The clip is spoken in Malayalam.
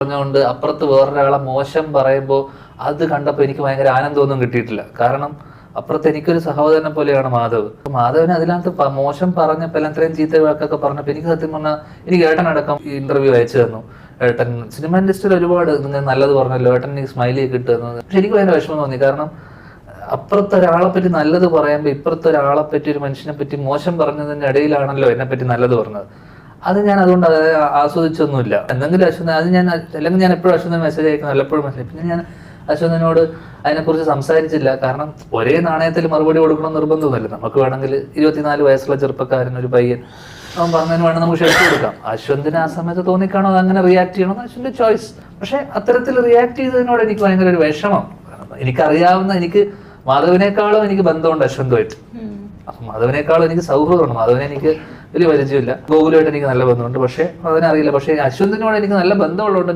പറഞ്ഞുകൊണ്ട് അപ്പുറത്ത് വേറൊരാളെ മോശം പറയുമ്പോൾ അത് കണ്ടപ്പോൾ എനിക്ക് ഭയങ്കര ആനന്ദമൊന്നും കിട്ടിയിട്ടില്ല. കാരണം അപ്പുറത്ത് എനിക്കൊരു സഹോദരനെ പോലെയാണ് മാധവ്. മാധവന് അതിനകത്ത് മോശം പറഞ്ഞപ്പോൾ എല്ലാം ഇത്രയും ചീത്ത വാക്കൊക്കെ പറഞ്ഞപ്പോൾ എനിക്ക് സത്യം പറഞ്ഞാൽ എനിക്ക് ഏട്ടനടക്കം ഇന്റർവ്യൂ അയച്ചു തന്നു. ഏട്ടൻ സിനിമ ഇൻഡസ്ട്രിയിൽ ഒരുപാട് നിങ്ങൾ നല്ലത് പറഞ്ഞല്ലോ, ഏട്ടൻ എനിക്ക് സ്മൈലി കിട്ടുന്നു. പക്ഷെ എനിക്ക് ഭയങ്കര വിഷമം തോന്നി. കാരണം അപ്പുറത്തെ ഒരാളെ പറ്റി നല്ലത് പറയുമ്പോൾ ഇപ്പുറത്തെ ഒരാളെ പറ്റി, ഒരു മനുഷ്യനെ പറ്റി മോശം പറഞ്ഞതിന്റെ ഇടയിലാണല്ലോ എന്നെ പറ്റി നല്ലത് പറഞ്ഞത്. അത് ഞാൻ അതുകൊണ്ട് അത് ആസ്വദിച്ചൊന്നുമില്ല. എന്തെങ്കിലും അശ്വന്ത് അത് ഞാൻ അല്ലെങ്കിൽ ഞാൻ എപ്പോഴും അശ്വന്തിന് മെസ്സേജ് അയക്കുന്നു, വല്ലപ്പോഴും മെസ്സേജ്. പിന്നെ ഞാൻ അശ്വന്തിനോട് അതിനെക്കുറിച്ച് സംസാരിച്ചില്ല. കാരണം ഒരേ നാണയത്തിൽ മറുപടി കൊടുക്കണം നിർബന്ധമൊന്നുമില്ല. നമുക്ക് വേണമെങ്കിൽ 24 വയസ്സുള്ള ചെറുപ്പക്കാരൻ, ഒരു പയ്യൻ, അവൻ പറഞ്ഞതിന് വേണം നമുക്ക് ക്ഷണിച്ചു കൊടുക്കാം. അശ്വന്തിന് ആ സമയത്ത് തോന്നിക്കാണോ അത് അങ്ങനെ റിയാക്ട് ചെയ്യണമെന്ന് അശ്വന്റെ ചോയ്സ്. പക്ഷെ അത്തരത്തിൽ റിയാക്ട് ചെയ്തതിനോട് എനിക്ക് ഭയങ്കര ഒരു വിഷമം. എനിക്കറിയാവുന്ന, എനിക്ക് മാധവിനേക്കാളും എനിക്ക് ബന്ധമുണ്ട് അശ്വന്തുമായിട്ട്. അപ്പൊ മാധവിനേക്കാളും എനിക്ക് സൗഹൃദമുണ്ട്. മാധവനെ എനിക്ക് വലിയ പരിചയമില്ല. ഗോകുലുമായിട്ട് എനിക്ക് നല്ല ബന്ധമുണ്ട്. പക്ഷെ അതിനറിയില്ല. പക്ഷെ അശ്വന്തിനോട് എനിക്ക് നല്ല ബന്ധമുള്ളതുകൊണ്ട്